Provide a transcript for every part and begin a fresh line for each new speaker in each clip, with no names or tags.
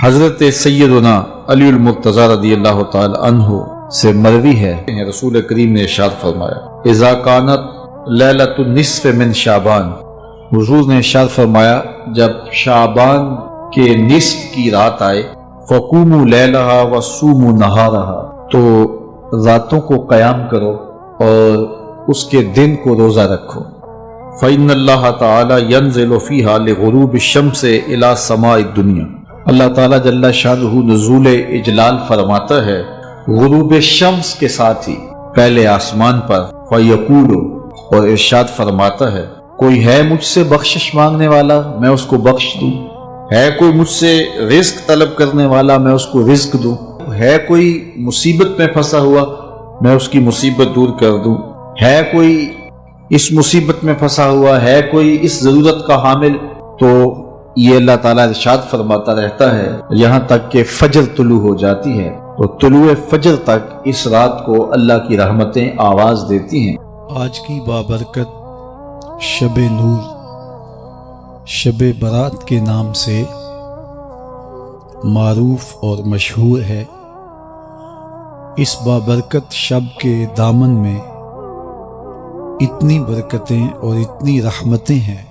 حضرت سیدنا علی المرتضی رضی اللہ تعالی عنہ سے مروی ہے، رسول کریم نے ارشاد فرمایا اذا کانت لیلۃ النصف من شعبان، حضور نے ارشاد فرمایا جب شعبان کے نصف کی رات آئے فقوموا لیلہا وصوموا نہارہا، تو راتوں کو قیام کرو اور اس کے دن کو روزہ رکھو۔ فإن اللہ تعالی ینزل فیہا لغروب الشمس الی سماء الدنیا، اللہ تعالیٰ جل شانہ نزول اجلال فرماتا ہے غروب شمس کے ساتھ ہی پہلے آسمان پر، فیقول، اور ارشاد فرماتا ہے کوئی ہے مجھ سے بخشش مانگنے والا میں اس کو بخش دوں، ہے کوئی مجھ سے رزق طلب کرنے والا میں اس کو رزق دوں، ہے کوئی مصیبت میں پھنسا ہوا میں اس کی مصیبت دور کر دوں، ہے کوئی اس مصیبت میں پھنسا ہوا ہے کوئی اس ضرورت کا حامل، تو یہ اللہ تعالیٰ ارشاد فرماتا رہتا ہے یہاں تک کہ فجر طلوع ہو جاتی ہے، تو طلوع فجر تک اس رات کو اللہ کی رحمتیں آواز دیتی ہیں۔
آج کی بابرکت شب نور، شب برات کے نام سے معروف اور مشہور ہے۔ اس بابرکت شب کے دامن میں اتنی برکتیں اور اتنی رحمتیں ہیں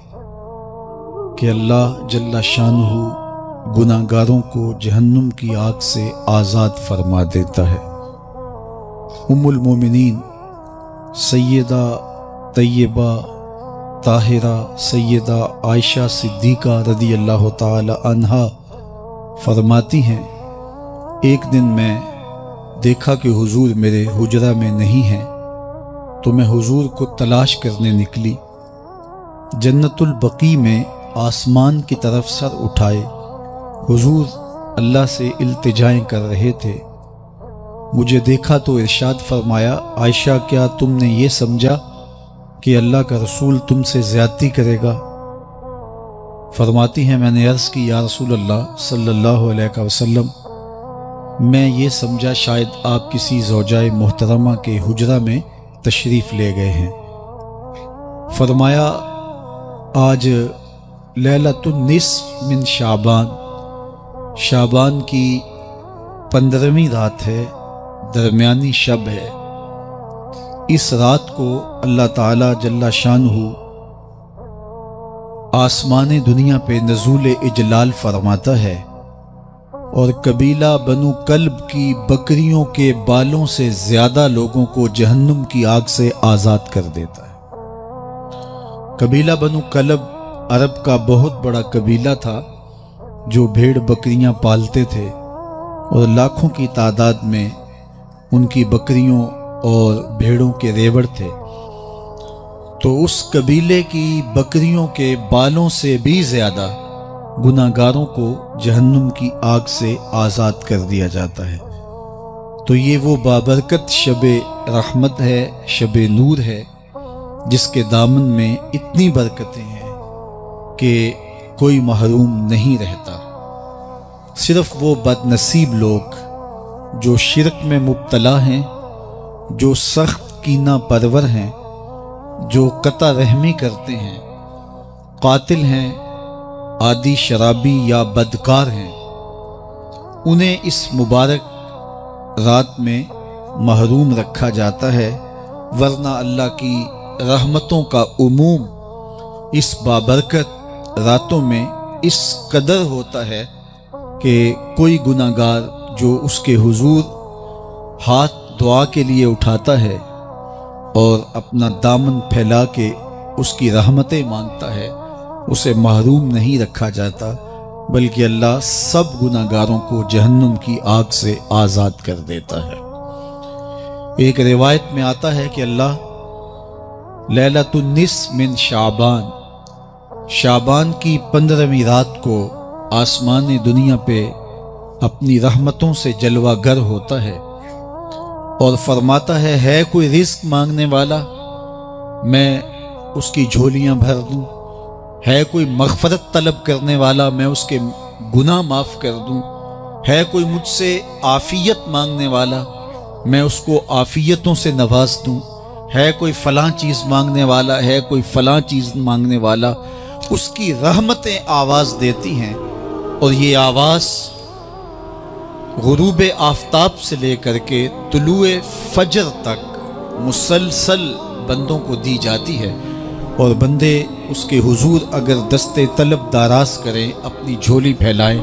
کہ اللہ جل شانہ گناہ گاروں کو جہنم کی آگ سے آزاد فرما دیتا ہے۔ ام المومنین سیدہ طیبہ طاہرہ سیدہ عائشہ صدیقہ رضی اللہ تعالی عنہا فرماتی ہیں ایک دن میں دیکھا کہ حضور میرے حجرہ میں نہیں ہیں، تو میں حضور کو تلاش کرنے نکلی۔ جنت البقیع میں آسمان کی طرف سر اٹھائے حضور اللہ سے التجائیں کر رہے تھے، مجھے دیکھا تو ارشاد فرمایا عائشہ کیا تم نے یہ سمجھا کہ اللہ کا رسول تم سے زیادتی کرے گا؟ فرماتی ہیں میں نے عرض کی یا رسول اللہ صلی اللہ علیہ وسلم میں یہ سمجھا شاید آپ کسی زوجہ محترمہ کے حجرہ میں تشریف لے گئے ہیں۔ فرمایا آج لیلۃ النصف من شعبان، شعبان کی 15ویں رات ہے، درمیانی شب ہے۔ اس رات کو اللہ تعالی جل شانہ آسمان دنیا پہ نزول اجلال فرماتا ہے اور قبیلہ بنو کلب کی بکریوں کے بالوں سے زیادہ لوگوں کو جہنم کی آگ سے آزاد کر دیتا ہے۔ قبیلہ بنو کلب عرب کا بہت بڑا قبیلہ تھا جو بھیڑ بکریاں پالتے تھے اور لاکھوں کی تعداد میں ان کی بکریوں اور بھیڑوں کے ریوڑ تھے، تو اس قبیلے کی بکریوں کے بالوں سے بھی زیادہ گناہ گاروں کو جہنم کی آگ سے آزاد کر دیا جاتا ہے۔ تو یہ وہ بابرکت شب رحمت ہے، شب نور ہے، جس کے دامن میں اتنی برکتیں ہیں کہ کوئی محروم نہیں رہتا۔ صرف وہ بد نصیب لوگ جو شرک میں مبتلا ہیں، جو سخت کینہ پرور ہیں، جو قطع رحمی کرتے ہیں، قاتل ہیں، عادی شرابی یا بدکار ہیں، انہیں اس مبارک رات میں محروم رکھا جاتا ہے، ورنہ اللہ کی رحمتوں کا عموم اس بابرکت راتوں میں اس قدر ہوتا ہے کہ کوئی گناہ گار جو اس کے حضور ہاتھ دعا کے لیے اٹھاتا ہے اور اپنا دامن پھیلا کے اس کی رحمتیں مانگتا ہے، اسے محروم نہیں رکھا جاتا، بلکہ اللہ سب گناہ گاروں کو جہنم کی آگ سے آزاد کر دیتا ہے۔ ایک روایت میں آتا ہے کہ اللہ لیلۃ النصف من شعبان، شعبان کی 15ویں رات کو آسمان دنیا پہ اپنی رحمتوں سے جلوہ گر ہوتا ہے اور فرماتا ہے کوئی رزق مانگنے والا میں اس کی جھولیاں بھر دوں، ہے کوئی مغفرت طلب کرنے والا میں اس کے گناہ معاف کر دوں، ہے کوئی مجھ سے عافیت مانگنے والا میں اس کو عافیتوں سے نواز دوں، ہے کوئی فلاں چیز مانگنے والا ہے کوئی فلاں چیز مانگنے والا، اس کی رحمتیں آواز دیتی ہیں اور یہ آواز غروب آفتاب سے لے کر کے طلوع فجر تک مسلسل بندوں کو دی جاتی ہے، اور بندے اس کے حضور اگر دست طلب دراز کریں، اپنی جھولی پھیلائیں،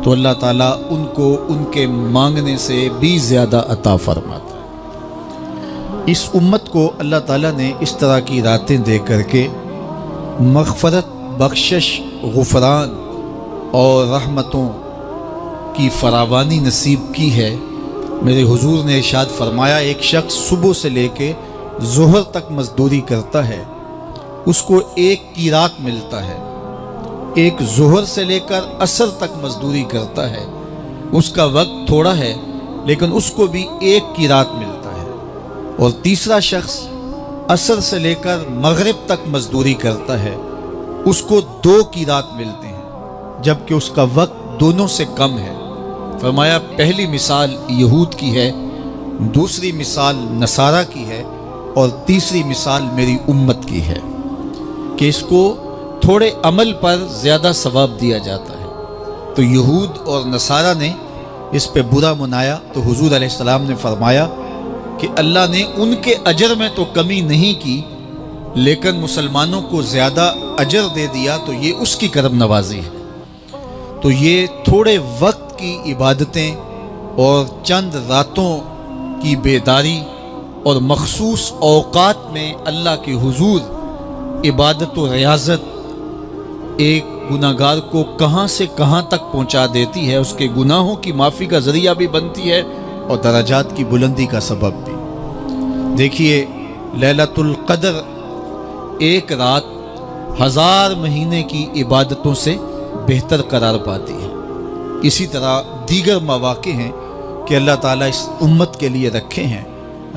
تو اللہ تعالیٰ ان کو ان کے مانگنے سے بھی زیادہ عطا فرماتا ہے۔ اس امت کو اللہ تعالیٰ نے اس طرح کی راتیں دے کر کے مغفرت، بخشش، غفران اور رحمتوں کی فراوانی نصیب کی ہے۔ میرے حضور نے ارشاد فرمایا، ایک شخص صبح سے لے کے ظہر تک مزدوری کرتا ہے، اس کو ایک قیراط ملتا ہے۔ ایک ظہر سے لے کر عصر تک مزدوری کرتا ہے، اس کا وقت تھوڑا ہے لیکن اس کو بھی ایک قیراط ملتا ہے۔ اور تیسرا شخص عصر سے لے کر مغرب تک مزدوری کرتا ہے، اس کو 2 قیراط ملتے ہیں، جبکہ اس کا وقت دونوں سے کم ہے۔ فرمایا پہلی مثال یہود کی ہے، دوسری مثال نصارہ کی ہے، اور تیسری مثال میری امت کی ہے کہ اس کو تھوڑے عمل پر زیادہ ثواب دیا جاتا ہے۔ تو یہود اور نصارہ نے اس پہ برا منایا، تو حضور علیہ السلام نے فرمایا کہ اللہ نے ان کے اجر میں تو کمی نہیں کی، لیکن مسلمانوں کو زیادہ اجر دے دیا، تو یہ اس کی کرم نوازی ہے۔ تو یہ تھوڑے وقت کی عبادتیں اور چند راتوں کی بیداری اور مخصوص اوقات میں اللہ کے حضور عبادت و ریاضت ایک گناہگار کو کہاں سے کہاں تک پہنچا دیتی ہے، اس کے گناہوں کی معافی کا ذریعہ بھی بنتی ہے اور درجات کی بلندی کا سبب بھی۔ دیکھیے لیلۃ القدر ایک رات 1000 مہینے کی عبادتوں سے بہتر قرار پاتی ہے۔ اسی طرح دیگر مواقع ہیں کہ اللہ تعالیٰ اس امت کے لیے رکھے ہیں،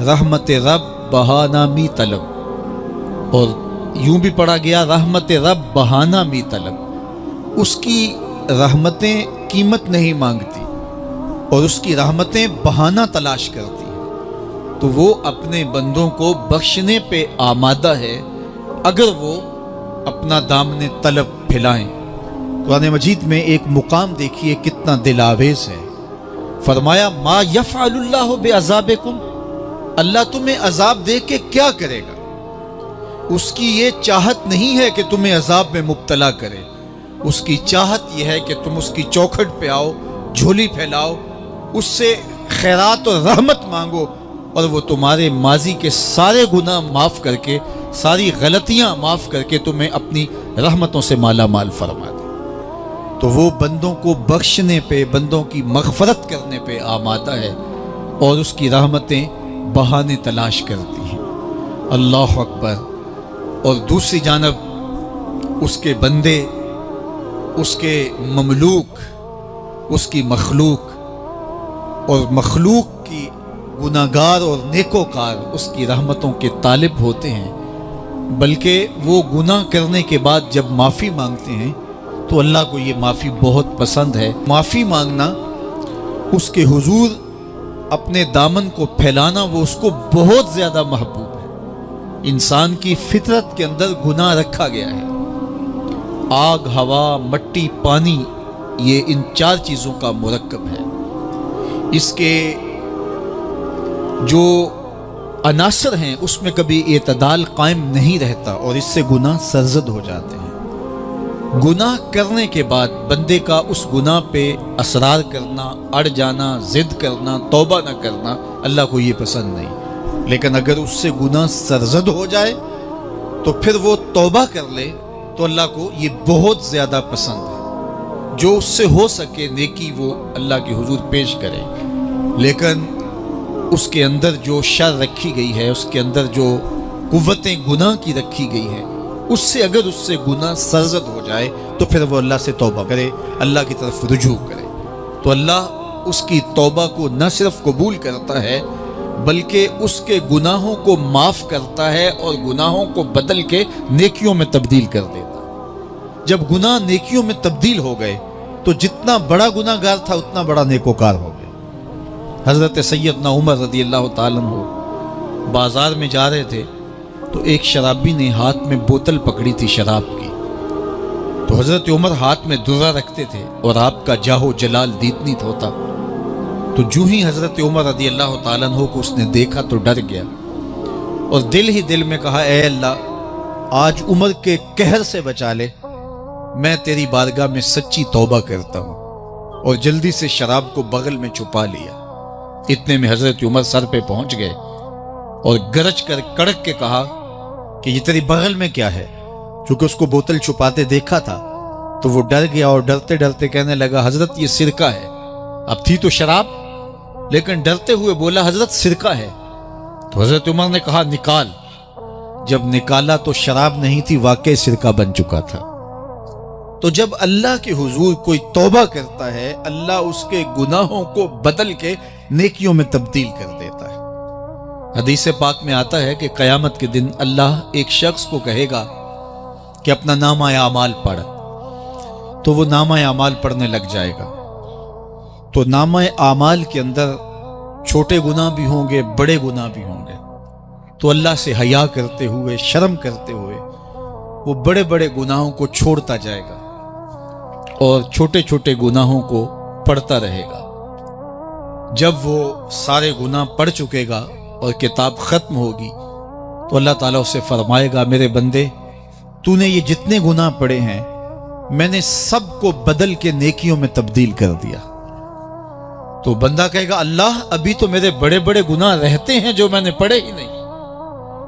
رحمت رب بہانہ می طلب، اور یوں بھی پڑھا گیا رحمت رب بہانہ می طلب۔ اس کی رحمتیں قیمت نہیں مانگتی اور اس کی رحمتیں بہانہ تلاش کرتی ہیں، تو وہ اپنے بندوں کو بخشنے پہ آمادہ ہے اگر وہ اپنا دامن طلب پھیلائیں۔ قرآن مجید میں ایک مقام دیکھیے کتنا دل آویز ہے، فرمایا ما یفعل اللہ بعذابکم، اللہ تمہیں عذاب دے کے کیا کرے گا؟ اس کی یہ چاہت نہیں ہے کہ تمہیں عذاب میں مبتلا کرے، اس کی چاہت یہ ہے کہ تم اس کی چوکھٹ پہ آؤ، جھولی پھیلاؤ، اس سے خیرات اور رحمت مانگو، اور وہ تمہارے ماضی کے سارے گناہ معاف کر کے، ساری غلطیاں معاف کر کے تمہیں اپنی رحمتوں سے مالا مال فرما دے۔ تو وہ بندوں کو بخشنے پہ، بندوں کی مغفرت کرنے پہ آمادہ ہے اور اس کی رحمتیں بہانے تلاش کرتی ہیں۔ اللہ اکبر۔ اور دوسری جانب اس کے بندے، اس کے مملوک، اس کی مخلوق، اور مخلوق کی گناہگار اور نیکوکار اس کی رحمتوں کے طالب ہوتے ہیں، بلکہ وہ گناہ کرنے کے بعد جب معافی مانگتے ہیں تو اللہ کو یہ معافی بہت پسند ہے۔ معافی مانگنا، اس کے حضور اپنے دامن کو پھیلانا، وہ اس کو بہت زیادہ محبوب ہے۔ انسان کی فطرت کے اندر گناہ رکھا گیا ہے۔ آگ، ہوا، مٹی، پانی، یہ ان 4 چیزوں کا مرکب ہے۔ اس کے جو عناصر ہیں اس میں کبھی اعتدال قائم نہیں رہتا اور اس سے گناہ سرزد ہو جاتے ہیں۔ گناہ کرنے کے بعد بندے کا اس گناہ پہ اصرار کرنا، اڑ جانا، ضد کرنا، توبہ نہ کرنا اللہ کو یہ پسند نہیں، لیکن اگر اس سے گناہ سرزد ہو جائے تو پھر وہ توبہ کر لے تو اللہ کو یہ بہت زیادہ پسند ہے۔ جو اس سے ہو سکے نیکی وہ اللہ کے حضور پیش کرے، لیکن اس کے اندر جو شر رکھی گئی ہے، اس کے اندر جو قوتیں گناہ کی رکھی گئی ہیں، اس سے اگر اس سے گناہ سرزد ہو جائے تو پھر وہ اللہ سے توبہ کرے، اللہ کی طرف رجوع کرے، تو اللہ اس کی توبہ کو نہ صرف قبول کرتا ہے بلکہ اس کے گناہوں کو معاف کرتا ہے اور گناہوں کو بدل کے نیکیوں میں تبدیل کر دیتا ہے۔ جب گناہ نیکیوں میں تبدیل ہو گئے تو جتنا بڑا گناہ گار تھا اتنا بڑا نیکوکار ہو گئے۔ حضرت سیدنا عمر رضی اللہ تعالیٰ عنہ بازار میں جا رہے تھے تو ایک شرابی نے ہاتھ میں بوتل پکڑی تھی شراب کی، تو حضرت عمر ہاتھ میں درہ رکھتے تھے اور آپ کا جاہ و جلال دیدنیت ہوتا، تو جو ہی حضرت عمر رضی اللہ تعالیٰ عنہ کو اس نے دیکھا تو ڈر گیا اور دل ہی دل میں کہا اے اللہ آج عمر کے قہر سے بچا لے، میں تیری بارگاہ میں سچی توبہ کرتا ہوں، اور جلدی سے شراب کو بغل میں چھپا لیا۔ اتنے میں حضرت عمر سر پہ پہنچ گئے اور گرج کر کڑک کے کہا کہ یہ تیری بغل میں کیا ہے؟ چونکہ اس کو بوتل چھپاتے دیکھا تھا تو وہ ڈر گیا اور ڈرتے ڈرتے کہنے لگا حضرت یہ سرکہ ہے۔ اب تھی تو شراب، لیکن ڈرتے ہوئے بولا حضرت سرکہ ہے۔ تو حضرت عمر نے کہا نکال۔ جب نکالا تو شراب نہیں تھی، واقعی سرکہ بن چکا تھا۔ تو جب اللہ کے حضور کوئی توبہ کرتا ہے، اللہ اس کے گناہوں کو بدل کے نیکیوں میں تبدیل کر دیتا ہے۔ حدیث پاک میں آتا ہے کہ قیامت کے دن اللہ ایک شخص کو کہے گا کہ اپنا نامہ اعمال پڑھ، تو وہ نامہ اعمال پڑھنے لگ جائے گا۔ تو نامہ اعمال کے اندر چھوٹے گناہ بھی ہوں گے، بڑے گناہ بھی ہوں گے۔ تو اللہ سے حیا کرتے ہوئے، شرم کرتے ہوئے وہ بڑے بڑے گناہوں کو چھوڑتا جائے گا اور چھوٹے چھوٹے گناہوں کو پڑھتا رہے گا۔ جب وہ سارے گناہ پڑھ چکے گا اور کتاب ختم ہوگی تو اللہ تعالیٰ اسے فرمائے گا میرے بندے تو نے یہ جتنے گناہ پڑھے ہیں میں نے سب کو بدل کے نیکیوں میں تبدیل کر دیا۔ تو بندہ کہے گا اللہ ابھی تو میرے بڑے بڑے گناہ رہتے ہیں جو میں نے پڑھے ہی نہیں۔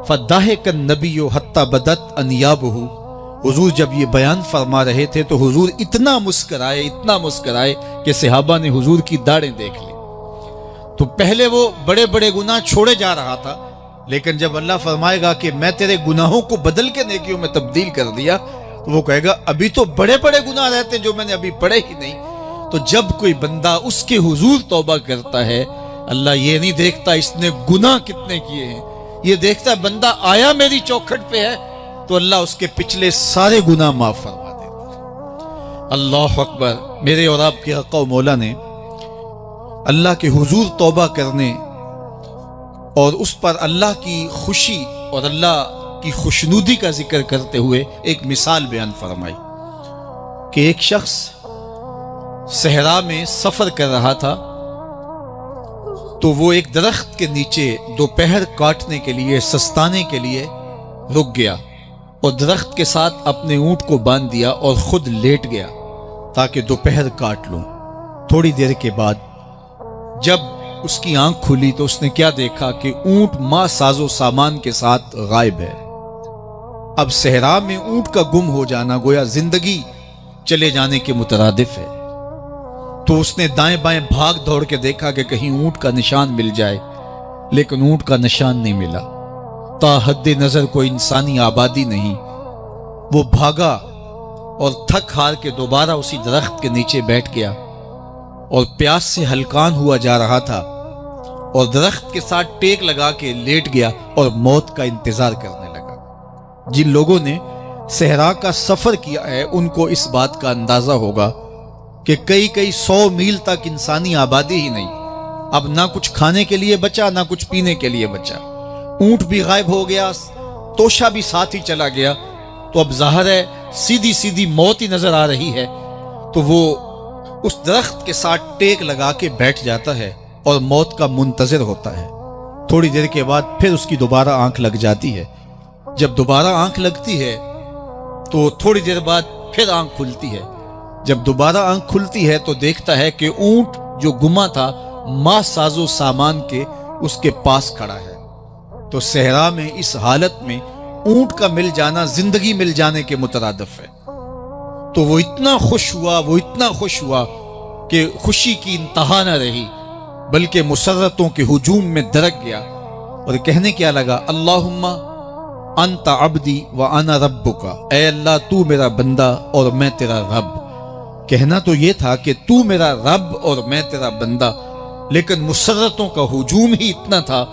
فَضَحِكَ النَّبِيُّ حَتَّى بَدَتْ أَنْيَابُهُ، حضور جب یہ بیان فرما رہے تھے تو حضور اتنا مسکرائے کہ صحابہ نے حضور کی داڑھیں دیکھ لی۔ تو پہلے وہ بڑے بڑے گناہ چھوڑے جا رہا تھا، لیکن جب اللہ فرمائے گا کہ میں تیرے گناہوں کو بدل کے نیکیوں میں تبدیل کر دیا تو وہ کہے گا ابھی تو بڑے بڑے گناہ رہتے ہیں جو میں نے ابھی پڑھے ہی نہیں۔ تو جب کوئی بندہ اس کے حضور توبہ کرتا ہے، اللہ یہ نہیں دیکھتا اس نے گناہ کتنے کیے ہیں، یہ دیکھتا ہے بندہ آیا میری چوکھٹ پہ ہے تو اللہ اس کے پچھلے سارے گناہ معاف فرما دیتا ہے۔ اللہ اکبر۔ میرے اور آپ کے آقا و مولا نے اللہ کے حضور توبہ کرنے اور اس پر اللہ کی خوشی اور اللہ کی خوشنودی کا ذکر کرتے ہوئے ایک مثال بیان فرمائی کہ ایک شخص صحرا میں سفر کر رہا تھا تو وہ ایک درخت کے نیچے دوپہر کاٹنے کے لیے، سستانے کے لیے رک گیا اور درخت کے ساتھ اپنے اونٹ کو باندھ دیا اور خود لیٹ گیا تاکہ دوپہر کاٹ لوں۔ تھوڑی دیر کے بعد جب اس کی آنکھ کھلی تو اس نے کیا دیکھا کہ اونٹ ماں ساز و سامان کے ساتھ غائب ہے۔ اب صحرا میں اونٹ کا گم ہو جانا گویا زندگی چلے جانے کے مترادف ہے۔ تو اس نے دائیں بائیں بھاگ دوڑ کے دیکھا کہ کہیں اونٹ کا نشان مل جائے، لیکن اونٹ کا نشان نہیں ملا۔ تا حد نظر کوئی انسانی آبادی نہیں۔ وہ بھاگا اور تھک ہار کے دوبارہ اسی درخت کے نیچے بیٹھ گیا اور پیاس سے ہلکان ہوا جا رہا تھا اور درخت کے ساتھ ٹیک لگا کے لیٹ گیا اور موت کا انتظار کرنے لگا۔ جن لوگوں نے صحرا کا سفر کیا ہے ان کو اس بات کا اندازہ ہوگا کہ کئی 100 میل تک انسانی آبادی ہی نہیں، اب نہ کچھ کھانے کے لیے بچا نہ کچھ پینے کے لیے بچا، اونٹ بھی غائب ہو گیا، توشا بھی ساتھ ہی چلا گیا، تو اب ظاہر ہے سیدھی موت ہی نظر آ رہی ہے۔ تو وہ اس درخت کے ساتھ ٹیک لگا کے بیٹھ جاتا ہے اور موت کا منتظر ہوتا ہے۔ تھوڑی دیر کے بعد پھر اس کی دوبارہ آنکھ لگ جاتی ہے۔ جب دوبارہ آنکھ لگتی ہے تو تھوڑی دیر بعد پھر آنکھ کھلتی ہے۔ جب دوبارہ آنکھ کھلتی ہے تو دیکھتا ہے کہ اونٹ جو گما تھا ماں ساز و سامان کے اس کے پاس کھڑا ہے۔ تو صحرا میں اس حالت میں اونٹ کا مل جانا زندگی مل جانے کے مترادف ہے۔ تو وہ اتنا خوش ہوا کہ خوشی کی انتہا نہ رہی، بلکہ مسرتوں کے ہجوم میں درک گیا اور کہنے کیا لگا اللہم انت عبدی وانا ربک، اے اللہ تو میرا بندہ اور میں تیرا رب۔ کہنا تو یہ تھا کہ تو میرا رب اور میں تیرا بندہ، لیکن مسرتوں کا ہجوم ہی اتنا تھا،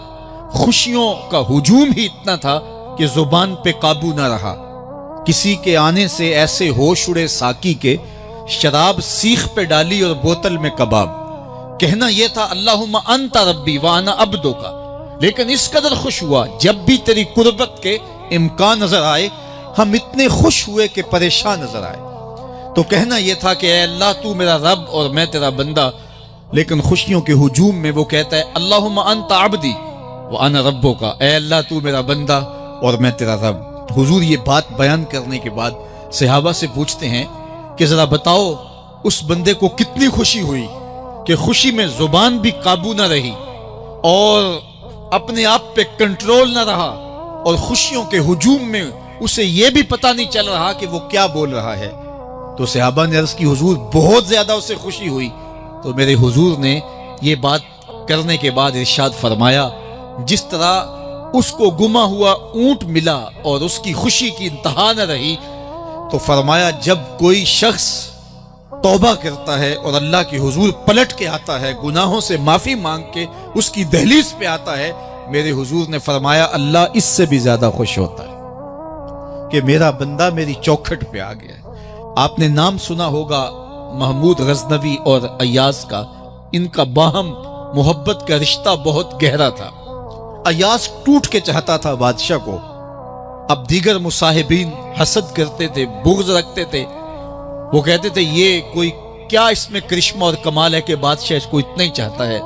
خوشیوں کا ہجوم ہی اتنا تھا کہ زبان پہ قابو نہ رہا۔ کسی کے آنے سے ایسے ہوش اڑے ساکی کے، شراب سیخ پہ ڈالی اور بوتل میں کباب۔ کہنا یہ تھا اللہم انت ربی وانا عبدک، لیکن اس قدر خوش ہوا جب بھی تیری قربت کے امکان نظر آئے ہم اتنے خوش ہوئے کہ پریشان نظر آئے۔ تو کہنا یہ تھا کہ اے اللہ تو میرا رب اور میں تیرا بندہ، لیکن خوشیوں کے ہجوم میں وہ کہتا ہے اللہم انت عبدی وانا ربک، اے اللہ تو میرا بندہ اور میں تیرا رب۔ حضور یہ بات بیان کرنے کے بعد صحابہ سے پوچھتے ہیں کہ ذرا بتاؤ اس بندے کو کتنی خوشی ہوئی کہ خوشی میں زبان بھی قابو نہ رہی اور اپنے آپ پہ کنٹرول نہ رہا، اور خوشیوں کے ہجوم میں اسے یہ بھی پتہ نہیں چل رہا کہ وہ کیا بول رہا ہے۔ تو صحابہ نے عرض کی حضور بہت زیادہ اسے خوشی ہوئی۔ تو میرے حضور نے یہ بات کرنے کے بعد ارشاد فرمایا جس طرح اس کو گما ہوا اونٹ ملا اور اس کی خوشی کی انتہا نہ رہی، تو فرمایا جب کوئی شخص توبہ کرتا ہے اور اللہ کے حضور پلٹ کے آتا ہے، گناہوں سے معافی مانگ کے اس کی دہلیز پہ آتا ہے، میرے حضور نے فرمایا اللہ اس سے بھی زیادہ خوش ہوتا ہے کہ میرا بندہ میری چوکھٹ پہ آ گیا ہے۔ آپ نے نام سنا ہوگا محمود غزنوی اور ایاز کا، ان کا باہم محبت کا رشتہ بہت گہرا تھا۔ ایاز ٹوٹ کے چاہتا تھا بادشاہ کو، اب دیگر مصاحبین حسد کرتے تھے، بغض رکھتے تھے، وہ کہتے تھے یہ کوئی کیا اس میں کرشمہ اور کمال ہے کہ بادشاہ اس کو اتنا ہی چاہتا ہے۔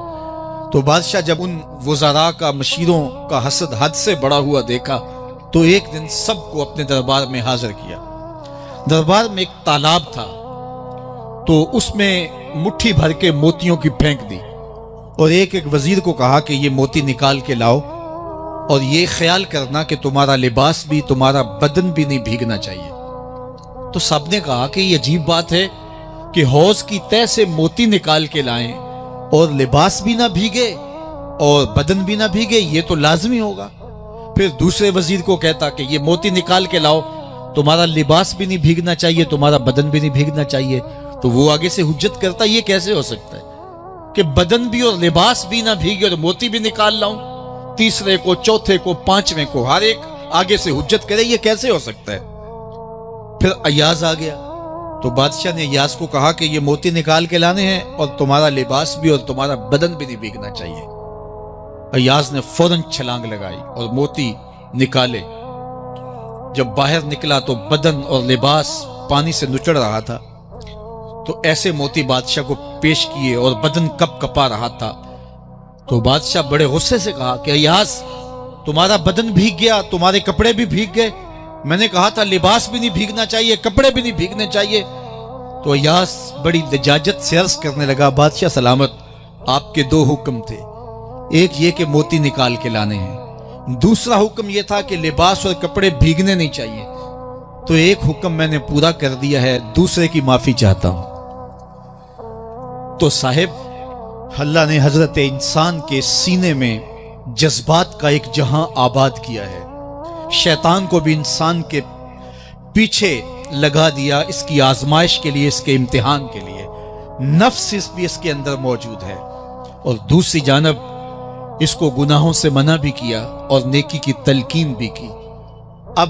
تو بادشاہ جب ان وزراء کا، مشیروں کا حسد حد سے بڑا ہوا دیکھا تو ایک دن سب کو اپنے دربار میں حاضر کیا۔ دربار میں ایک تالاب تھا تو اس میں مٹھی بھر کے موتیوں کی پھینک دی اور ایک وزیر کو کہا کہ یہ موتی نکال کے لاؤ اور یہ خیال کرنا کہ تمہارا لباس بھی، تمہارا بدن بھی نہیں بھیگنا چاہیے۔ تو سب نے کہا کہ یہ عجیب بات ہے کہ حوض کی تہہ سے موتی نکال کے لائیں اور لباس بھی نہ بھیگے اور بدن بھی نہ بھیگے، یہ تو لازمی ہوگا۔ پھر دوسرے وزیر کو کہتا کہ یہ موتی نکال کے لاؤ، تمہارا لباس بھی نہیں بھیگنا چاہیے، تمہارا بدن بھی نہیں بھیگنا چاہیے۔ تو وہ آگے سے حجت کرتا یہ کیسے ہو سکتا ہے کہ بدن بھی اور لباس بھی نہ بھیگے اور موتی بھی نکال لاؤں؟ تیسرے کو، چوتھے کو، پانچویں کو، ہر ایک آگے سے حجت کرے یہ کیسے ہو سکتا ہے؟ پھر ایاز آ گیا تو بادشاہ نے ایاز کو کہا کہ یہ موتی نکال کے لانے ہیں اور تمہارا لباس بھی اور تمہارا بدن بھی نہیں بھیگنا چاہیے۔ ایاز نے فوراً چھلانگ لگائی اور موتی نکالے۔ جب باہر نکلا تو بدن اور لباس پانی سے نچڑ رہا تھا، تو ایسے موتی بادشاہ کو پیش کیے اور بدن کپ کپا رہا تھا۔ تو بادشاہ بڑے غصے سے کہا کہ ایاز تمہارا بدن بھیگ گیا، تمہارے کپڑے بھی بھیگ گئے، میں نے کہا تھا لباس بھی نہیں بھیگنا چاہیے، کپڑے بھی نہیں بھیگنے چاہیے۔ تو ایاز بڑی لجاجت سے عرض کرنے لگا بادشاہ سلامت، آپ کے دو حکم تھے، ایک یہ کہ موتی نکال کے لانے ہیں، دوسرا حکم یہ تھا کہ لباس اور کپڑے بھیگنے نہیں چاہیے۔ تو ایک حکم میں نے پورا کر دیا ہے، دوسرے کی معافی چاہتا ہوں۔ تو صاحب اللہ نے حضرت انسان کے سینے میں جذبات کا ایک جہاں آباد کیا ہے، شیطان کو بھی انسان کے پیچھے لگا دیا اس کی آزمائش کے لیے، اس کے امتحان کے لیے۔ نفس بھی اس کے اندر موجود ہے، اور دوسری جانب اس کو گناہوں سے منع بھی کیا اور نیکی کی تلقین بھی کی۔ اب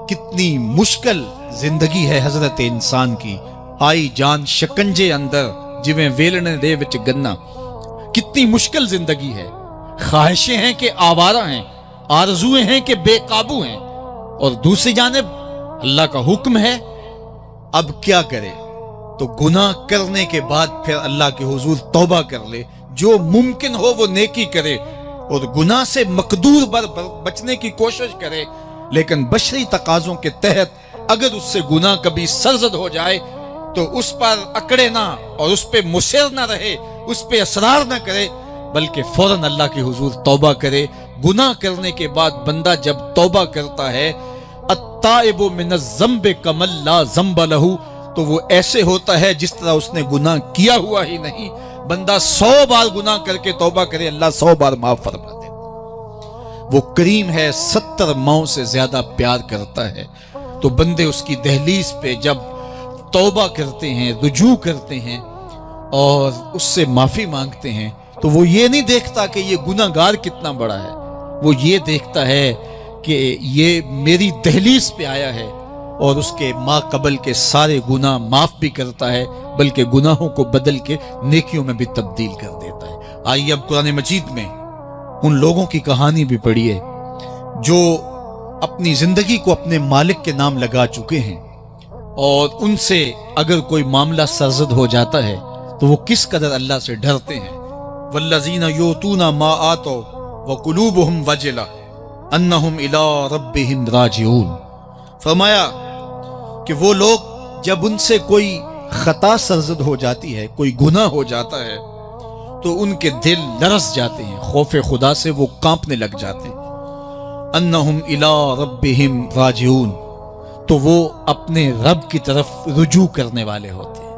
کتنی مشکل زندگی ہے حضرت انسان کی، آئی جان شکنجے اندر جویں ویلنے دے وچ گنا، کتنی مشکل زندگی ہے۔ خواہشیں ہیں کہ آوارہ ہیں، آرزویں ہیں کہ بے قابو ہیں، اور دوسری جانب اللہ کا حکم ہے۔ اب کیا کرے؟ تو گناہ کرنے کے بعد پھر اللہ کے حضور توبہ کر لے، جو ممکن ہو وہ نیکی کرے اور گناہ سے مقدور بچنے کی کوشش کرے، لیکن بشری تقاضوں کے تحت اگر اس سے گناہ کبھی سرزد ہو جائے تو اس پر اکڑے نہ اور اس پہ مصر نہ رہے، اس پہ اصرار نہ کرے، بلکہ فوراً اللہ کے حضور توبہ کرے۔ گناہ کرنے کے بعد بندہ جب توبہ کرتا ہے، التائب من الذنب کمن لا ذنب لہ، تو وہ ایسے ہوتا ہے جس طرح اس نے گناہ کیا ہوا ہی نہیں۔ بندہ 100 بار گناہ کر کے توبہ کرے، اللہ 100 بار معاف فرما دے۔ وہ کریم ہے، 70 ماؤں سے زیادہ پیار کرتا ہے۔ تو بندے اس کی دہلیز پہ جب توبہ کرتے ہیں، رجوع کرتے ہیں اور اس سے معافی مانگتے ہیں، تو وہ یہ نہیں دیکھتا کہ یہ گناہ گار کتنا بڑا ہے، وہ یہ دیکھتا ہے کہ یہ میری دہلیز پہ آیا ہے اور اس کے ما قبل کے سارے گناہ معاف بھی کرتا ہے، بلکہ گناہوں کو بدل کے نیکیوں میں بھی تبدیل کر دیتا ہے۔ آئیے اب قرآن مجید میں ان لوگوں کی کہانی بھی پڑھیے جو اپنی زندگی کو اپنے مالک کے نام لگا چکے ہیں، اور ان سے اگر کوئی معاملہ سرزد ہو جاتا ہے تو وہ کس قدر اللہ سے ڈرتے ہیں. والذین یؤتون ما آتوا وقلوبہم وجلہ انہم الی ربہم راجعون. فرمایا کہ وہ لوگ جب ان سے کوئی خطا سرزد ہو جاتی ہے، کوئی گناہ ہو جاتا ہے، تو ان کے دل لرز جاتے ہیں، خوف خدا سے وہ کانپنے لگ جاتے ہیں. انہم الی ربہم راجعون، تو وہ اپنے رب کی طرف رجوع کرنے والے ہوتے ہیں.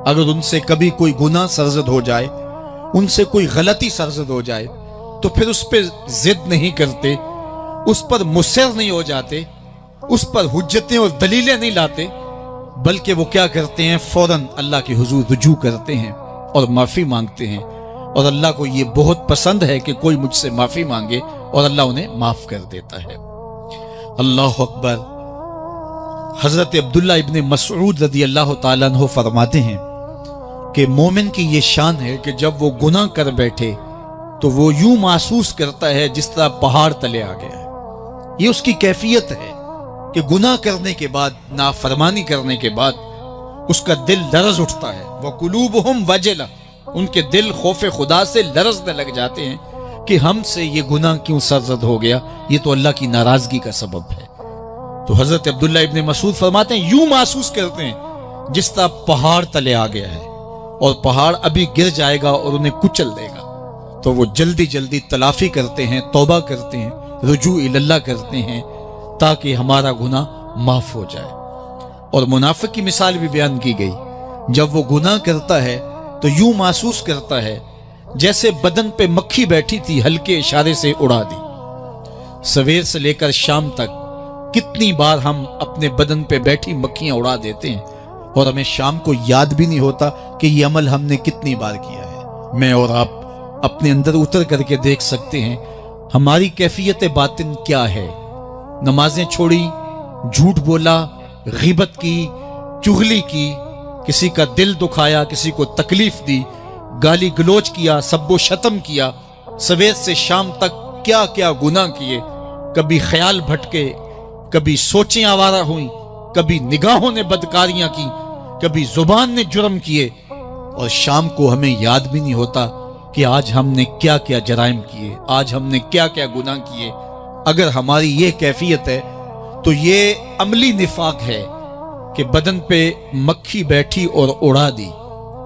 اگر ان سے کبھی کوئی گناہ سرزد ہو جائے، ان سے کوئی غلطی سرزد ہو جائے، تو پھر اس پہ ضد نہیں کرتے، اس پر مصر نہیں ہو جاتے، اس پر حجتیں اور دلیلیں نہیں لاتے، بلکہ وہ کیا کرتے ہیں، فوراً اللہ کے حضور رجوع کرتے ہیں اور معافی مانگتے ہیں. اور اللہ کو یہ بہت پسند ہے کہ کوئی مجھ سے معافی مانگے، اور اللہ انہیں معاف کر دیتا ہے. اللہ اکبر. حضرت عبداللہ ابن مسعود رضی اللہ تعالیٰ عنہ فرماتے ہیں کہ مومن کی یہ شان ہے کہ جب وہ گناہ کر بیٹھے تو وہ یوں محسوس کرتا ہے جس طرح پہاڑ تلے آ گیا ہے. یہ اس کی کیفیت ہے کہ گناہ کرنے کے بعد، نافرمانی کرنے کے بعد اس کا دل لرز اٹھتا ہے. وَقُلُوبُهُمْ وَجِلَةٌ، ان کے دل خوف خدا سے لرزنے لگ جاتے ہیں کہ ہم سے یہ گناہ کیوں سرزد ہو گیا، یہ تو اللہ کی ناراضگی کا سبب ہے. تو حضرت عبداللہ ابن مسعود فرماتے ہیں یوں محسوس کرتے ہیں جس طرح پہاڑ تلے آ گیا ہے، اور پہاڑ ابھی گر جائے گا اور انہیں کچل دے گا. تو وہ جلدی جلدی تلافی کرتے ہیں، توبہ کرتے ہیں، رجوع اللہ کرتے ہیں تاکہ ہمارا گناہ معاف ہو جائے. اور منافق کی مثال بھی بیان کی گئی. جب وہ گناہ کرتا ہے تو یوں محسوس کرتا ہے جیسے بدن پہ مکھی بیٹھی تھی، ہلکے اشارے سے اڑا دی. سویر سے لے کر شام تک کتنی بار ہم اپنے بدن پہ بیٹھی مکھیاں اڑا دیتے ہیں، اور ہمیں شام کو یاد بھی نہیں ہوتا کہ یہ عمل ہم نے کتنی بار کیا ہے. میں اور آپ اپنے اندر اتر کر کے دیکھ سکتے ہیں ہماری کیفیت باطن کیا ہے. نمازیں چھوڑی، جھوٹ بولا، غیبت کی، چغلی کی، کسی کا دل دکھایا، کسی کو تکلیف دی، گالی گلوچ کیا، سب و شتم کیا، سویر سے شام تک کیا کیا گناہ کیے. کبھی خیال بھٹکے، کبھی سوچیں آوارہ ہوئیں، کبھی نگاہوں نے بدکاریاں کی، کبھی زبان نے جرم کیے، اور شام کو ہمیں یاد بھی نہیں ہوتا کہ آج ہم نے کیا کیا جرائم کیے، آج ہم نے کیا کیا گناہ کیے. اگر ہماری یہ کیفیت ہے تو یہ عملی نفاق ہے کہ بدن پہ مکھی بیٹھی اور اڑا دی.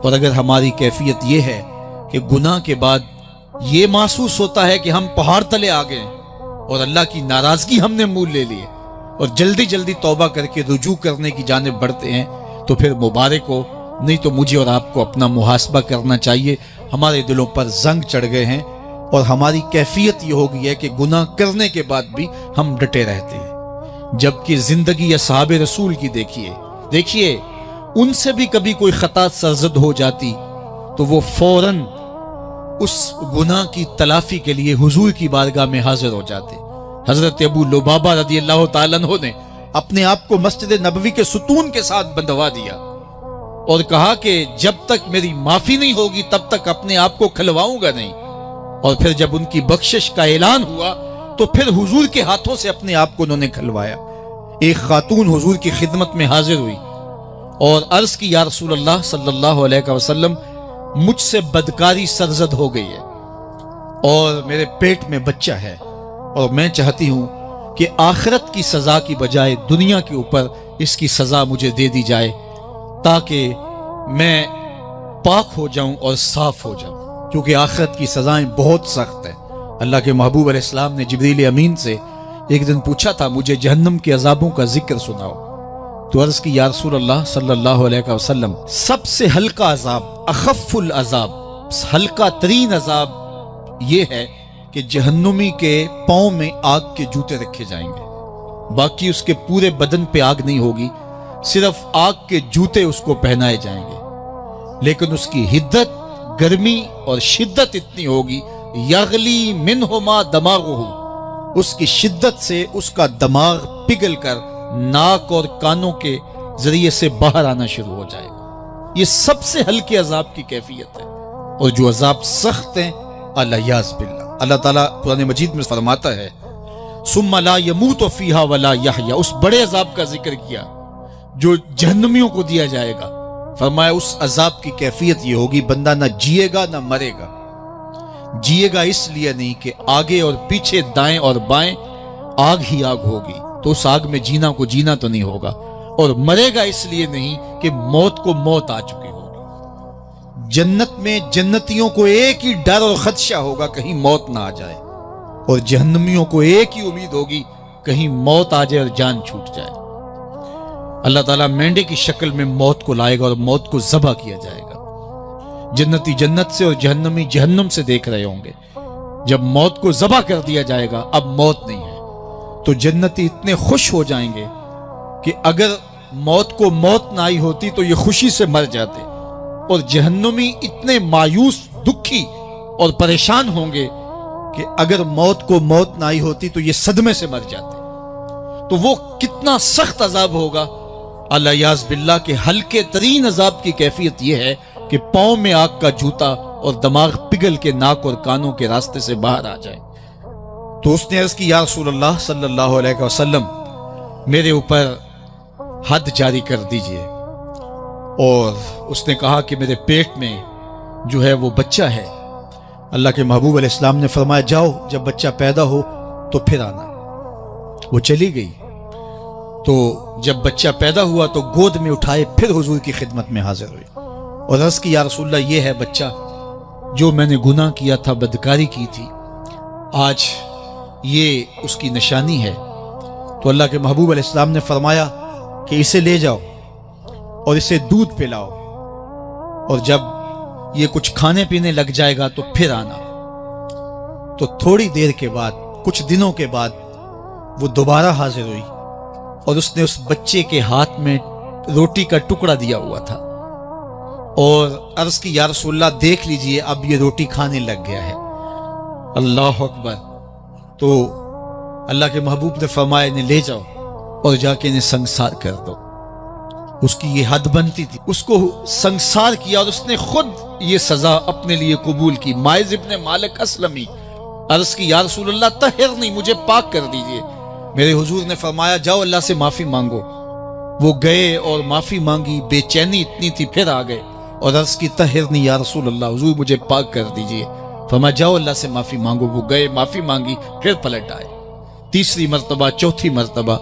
اور اگر ہماری کیفیت یہ ہے کہ گناہ کے بعد یہ محسوس ہوتا ہے کہ ہم پہاڑ تلے آ گئے اور اللہ کی ناراضگی ہم نے مول لے لی اور جلدی جلدی توبہ کر کے رجوع کرنے کی جانب بڑھتے ہیں، تو پھر مبارک ہو. نہیں تو مجھے اور آپ کو اپنا محاسبہ کرنا چاہیے. ہمارے دلوں پر زنگ چڑھ گئے ہیں اور ہماری کیفیت یہ ہو گئی ہے کہ گناہ کرنے کے بعد بھی ہم ڈٹے رہتے ہیں. جبکہ زندگی اصحاب رسول کی دیکھیے ان سے بھی کبھی کوئی خطا سرزد ہو جاتی تو وہ فوراً اس گناہ کی تلافی کے لیے حضور کی بارگاہ میں حاضر ہو جاتے. حضرت ابو لبابہ رضی اللہ تعالیٰ عنہ نے اپنے آپ کو مسجد نبوی کے ستون کے ساتھ بندھوا دیا اور کہا کہ جب تک میری معافی نہیں ہوگی تب تک اپنے آپ کو کھلواؤں گا نہیں. اور پھر جب ان کی بخشش کا اعلان ہوا تو پھر حضور کے ہاتھوں سے اپنے آپ کو انہوں نے کھلوایا. ایک خاتون حضور کی خدمت میں حاضر ہوئی اور عرض کی، یا رسول اللہ صلی اللہ علیہ وسلم، مجھ سے بدکاری سرزد ہو گئی ہے اور میرے پیٹ میں بچہ ہے، اور میں چاہتی ہوں کہ آخرت کی سزا کی بجائے دنیا کے اوپر اس کی سزا مجھے دے دی جائے تاکہ میں پاک ہو جاؤں اور صاف ہو جاؤں، کیونکہ آخرت کی سزائیں بہت سخت ہیں. اللہ کے محبوب علیہ السلام نے جبریل امین سے ایک دن پوچھا تھا، مجھے جہنم کے عذابوں کا ذکر سناؤ. تو عرض کی، یا رسول اللہ صلی اللہ علیہ وسلم، سب سے ہلکا عذاب، اخف العذاب، ہلکا ترین عذاب یہ ہے کہ جہنمی کے پاؤں میں آگ کے جوتے رکھے جائیں گے. باقی اس کے پورے بدن پہ آگ نہیں ہوگی، صرف آگ کے جوتے اس کو پہنائے جائیں گے. لیکن اس کی حدت، گرمی اور شدت اتنی ہوگی، یغلی منہما دماغہ، اس کی شدت سے اس کا دماغ پگھل کر ناک اور کانوں کے ذریعے سے باہر آنا شروع ہو جائے گا. یہ سب سے ہلکے عذاب کی کیفیت ہے. اور جو عذاب سخت ہیں، الیاذ باللہ، اللہ تعالیٰ قرآن مجید میں فرماتا ہے ثم لا يموت فيها ولا يحيى، اس بڑے عذاب کا ذکر کیا جو جہنمیوں کو دیا جائے گا فرمایا اس عذاب کی کیفیت یہ ہوگی بندہ نہ جیے گا نہ مرے گا. جیے گا اس لیے نہیں کہ آگے اور پیچھے دائیں اور بائیں آگ ہی آگ ہوگی، تو اس آگ میں جینا کو جینا تو نہیں ہوگا. اور مرے گا اس لیے نہیں کہ موت کو موت آ چکی ہوگی. جنت میں جنتیوں کو ایک ہی ڈر اور خدشہ ہوگا کہیں موت نہ آ جائے، اور جہنمیوں کو ایک ہی امید ہوگی کہیں موت آ جائے اور جان چھوٹ جائے. اللہ تعالیٰ مینڈے کی شکل میں موت کو لائے گا اور موت کو ذبح کیا جائے گا. جنتی جنت سے اور جہنمی جہنم سے دیکھ رہے ہوں گے. جب موت کو ذبح کر دیا جائے گا، اب موت نہیں ہے، تو جنتی اتنے خوش ہو جائیں گے کہ اگر موت کو موت نہ آئی ہوتی تو یہ خوشی سے مر جاتے، اور جہنمی اتنے مایوس دکھی اور پریشان ہوں گے کہ اگر موت کو موت نہ آئی ہوتی تو یہ صدمے سے مر جاتے. تو وہ کتنا سخت عذاب ہوگا. اللہ یاز باللہ کے ہلکے ترین عذاب کی کیفیت یہ ہے کہ پاؤں میں آگ کا جوتا اور دماغ پگھل کے ناک اور کانوں کے راستے سے باہر آ جائے. تو اس نے عرض کی یا رسول اللہ صلی اللہ علیہ وسلم میرے اوپر حد جاری کر دیجئے. اور اس نے کہا کہ میرے پیٹ میں جو ہے وہ بچہ ہے. اللہ کے محبوب علیہ السلام نے فرمایا جاؤ جب بچہ پیدا ہو تو پھر آنا. وہ چلی گئی. تو جب بچہ پیدا ہوا تو گود میں اٹھائے پھر حضور کی خدمت میں حاضر ہوئی اور عرض کی یا رسول اللہ یہ ہے بچہ جو میں نے گناہ کیا تھا، بدکاری کی تھی، آج یہ اس کی نشانی ہے. تو اللہ کے محبوب علیہ السلام نے فرمایا کہ اسے لے جاؤ اور اسے دودھ پلاؤ، اور جب یہ کچھ کھانے پینے لگ جائے گا تو پھر آنا. تو تھوڑی دیر کے بعد، کچھ دنوں کے بعد وہ دوبارہ حاضر ہوئی اور اس نے اس بچے کے ہاتھ میں روٹی کا ٹکڑا دیا ہوا تھا اور عرض کی یا رسول اللہ دیکھ لیجئے اب یہ روٹی کھانے لگ گیا ہے. اللہ اکبر. تو اللہ کے محبوب نے فرمایا انہیں لے جاؤ اور جا کے انہیں سنگسار کر دو. اس کی یہ حد بنتی تھی، اس کو سنگسار کیا اور اس نے خود یہ سزا اپنے لیے قبول کی. مائز ابن مالک اسلمی عرض کی یا رسول اللہ طہرنی، مجھے پاک کر دیجئے. میرے حضور نے فرمایا جاؤ اللہ سے معافی مانگو. وہ گئے اور معافی مانگی. بے چینی اتنی تھی، پھر آ گئے اور عرض کی طہرنی یا رسول اللہ، حضور مجھے پاک کر دیجئے. فرمایا جاؤ اللہ سے معافی مانگو. وہ گئے، معافی مانگی، پھر پلٹ آئے. تیسری مرتبہ، چوتھی مرتبہ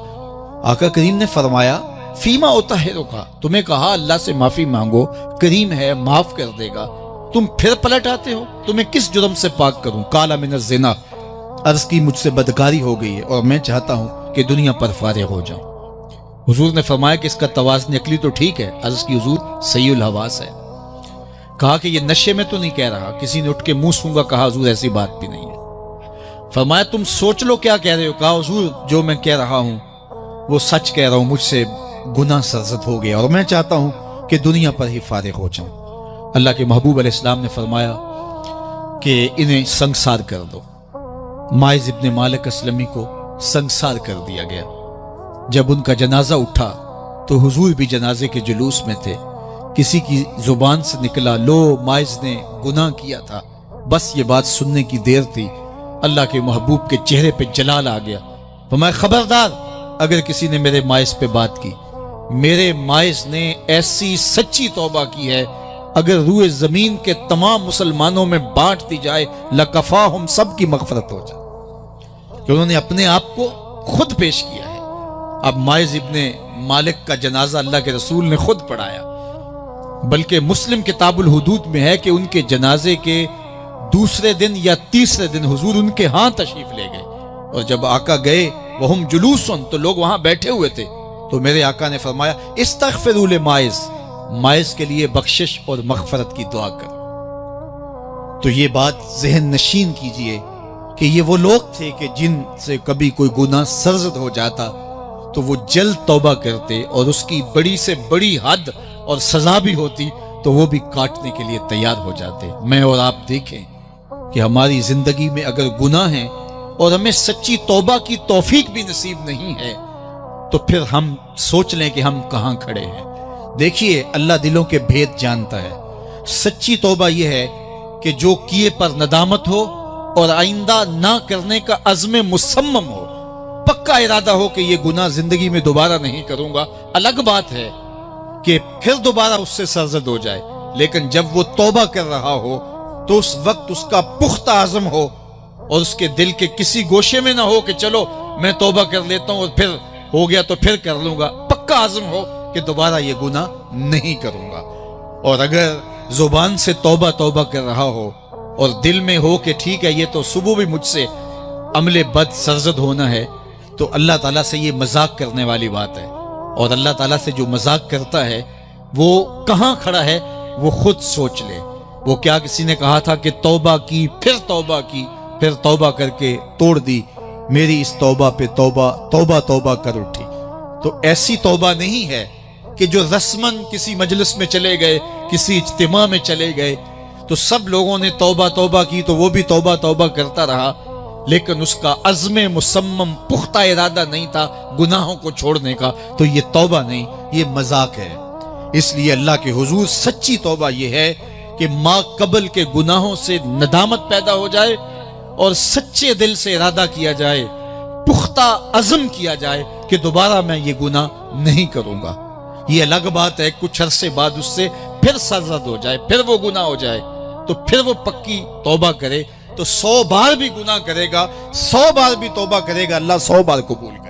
آقا کریم نے فرمایا فیما اطہرک، تمہیں کہا اللہ سے معافی مانگو، کریم ہے معاف کر دے گا، تم پھر پلٹ آتے ہو، تمہیں کس جرم سے پاک کروں؟ قال من الزنا، عرض کی مجھ سے بدکاری ہو گئی ہے اور میں چاہتا ہوں کہ دنیا پر فارغ ہو جاؤں. حضور نے فرمایا کہ اس کا توازن عقلی تو ٹھیک ہے. عرض کی حضور صحیح الحواس ہے. کہا کہ یہ نشے میں تو نہیں کہہ رہا. کسی نے اٹھ کے منہ سونگا. کہا حضور ایسی بات بھی نہیں ہے. فرمایا تم سوچ لو کیا کہہ رہے ہو. کہا حضور جو میں کہہ رہا ہوں وہ سچ کہہ رہا ہوں، مجھ سے گناہ سرزد ہو گیا اور میں چاہتا ہوں کہ دنیا پر ہی فارغ ہو جاؤں. اللہ کے محبوب علیہ السلام نے فرمایا کہ انہیں سنگسار کر دو. مائز ابن مالک اسلمی کو سنگسار کر دیا گیا. جب ان کا جنازہ اٹھا تو حضور بھی جنازے کے جلوس میں تھے. کسی کی زبان سے نکلا لو مائز نے گناہ کیا تھا. بس یہ بات سننے کی دیر تھی، اللہ کے محبوب کے چہرے پہ جلال آ گیا. فرمایا خبردار اگر کسی نے میرے مائز پہ بات کی. میرے مائز نے ایسی سچی توبہ کی ہے اگر روئے زمین کے تمام مسلمانوں میں بانٹ دی جائے لکفاہم، سب کی مغفرت ہو جائے، کہ انہوں نے اپنے آپ کو خود پیش کیا ہے. اب مائز ابن مالک کا جنازہ اللہ کے رسول نے خود پڑھایا، بلکہ مسلم کتاب الحدود میں ہے کہ ان کے جنازے کے دوسرے دن یا تیسرے دن حضور ان کے ہاں تشریف لے گئے. اور جب آقا گئے وہم جلوسن، تو لوگ وہاں بیٹھے ہوئے تھے. تو میرے آقا نے فرمایا استغفروا لمائز، مائز کے لیے بخشش اور مغفرت کی دعا کر. تو یہ بات ذہن نشین کیجئے کہ یہ وہ لوگ تھے کہ جن سے کبھی کوئی گناہ سرزد ہو جاتا تو وہ جلد توبہ کرتے، اور اس کی بڑی سے بڑی حد اور سزا بھی ہوتی تو وہ بھی کاٹنے کے لیے تیار ہو جاتے. میں اور آپ دیکھیں کہ ہماری زندگی میں اگر گناہ ہیں اور ہمیں سچی توبہ کی توفیق بھی نصیب نہیں ہے تو پھر ہم سوچ لیں کہ ہم کہاں کھڑے ہیں. دیکھیے اللہ دلوں کے بھید جانتا ہے. سچی توبہ یہ ہے کہ جو کیے پر ندامت ہو اور آئندہ نہ کرنے کا عزم مصمم ہو، پکا ارادہ ہو کہ یہ گناہ زندگی میں دوبارہ نہیں کروں گا. الگ بات ہے کہ پھر دوبارہ اس سے سرزد ہو جائے، لیکن جب وہ توبہ کر رہا ہو تو اس وقت اس کا پختہ عزم ہو اور اس کے دل کے کسی گوشے میں نہ ہو کہ چلو میں توبہ کر لیتا ہوں اور پھر ہو گیا تو پھر کر لوں گا، پکا عزم ہو کہ دوبارہ یہ گناہ نہیں کروں گا۔ اور اگر زبان سے توبہ توبہ کر رہا ہو اور دل میں ہو کہ ٹھیک ہے یہ تو صبح بھی مجھ سے عمل بد سرزد ہونا ہے، تو اللہ تعالیٰ سے یہ مذاق کرنے والی بات ہے، اور اللہ تعالیٰ سے جو مذاق کرتا ہے وہ کہاں کھڑا ہے وہ خود سوچ لے۔ وہ کیا کسی نے کہا تھا کہ توبہ کی پھر توبہ کی پھر توبہ کر کے توڑ دی، میری اس توبہ پہ توبہ توبہ توبہ کر اٹھی۔ تو ایسی توبہ نہیں ہے کہ جو رسماً کسی مجلس میں چلے گئے، کسی اجتماع میں چلے گئے تو سب لوگوں نے توبہ توبہ کی تو وہ بھی توبہ توبہ کرتا رہا، لیکن اس کا عزم مصمم پختہ ارادہ نہیں تھا گناہوں کو چھوڑنے کا، تو یہ توبہ نہیں، یہ مذاق ہے۔ اس لیے اللہ کے حضور سچی توبہ یہ ہے کہ ما قبل کے گناہوں سے ندامت پیدا ہو جائے اور سچے دل سے ارادہ کیا جائے، پختہ عزم کیا جائے کہ دوبارہ میں یہ گناہ نہیں کروں گا۔ یہ الگ بات ہے کچھ عرصے بعد اس سے پھر سرزد ہو جائے، پھر وہ گناہ ہو جائے، تو پھر وہ پکی توبہ کرے، تو 100 بار بھی گناہ کرے گا، 100 بار بھی توبہ کرے گا، اللہ 100 بار قبول کرے گا۔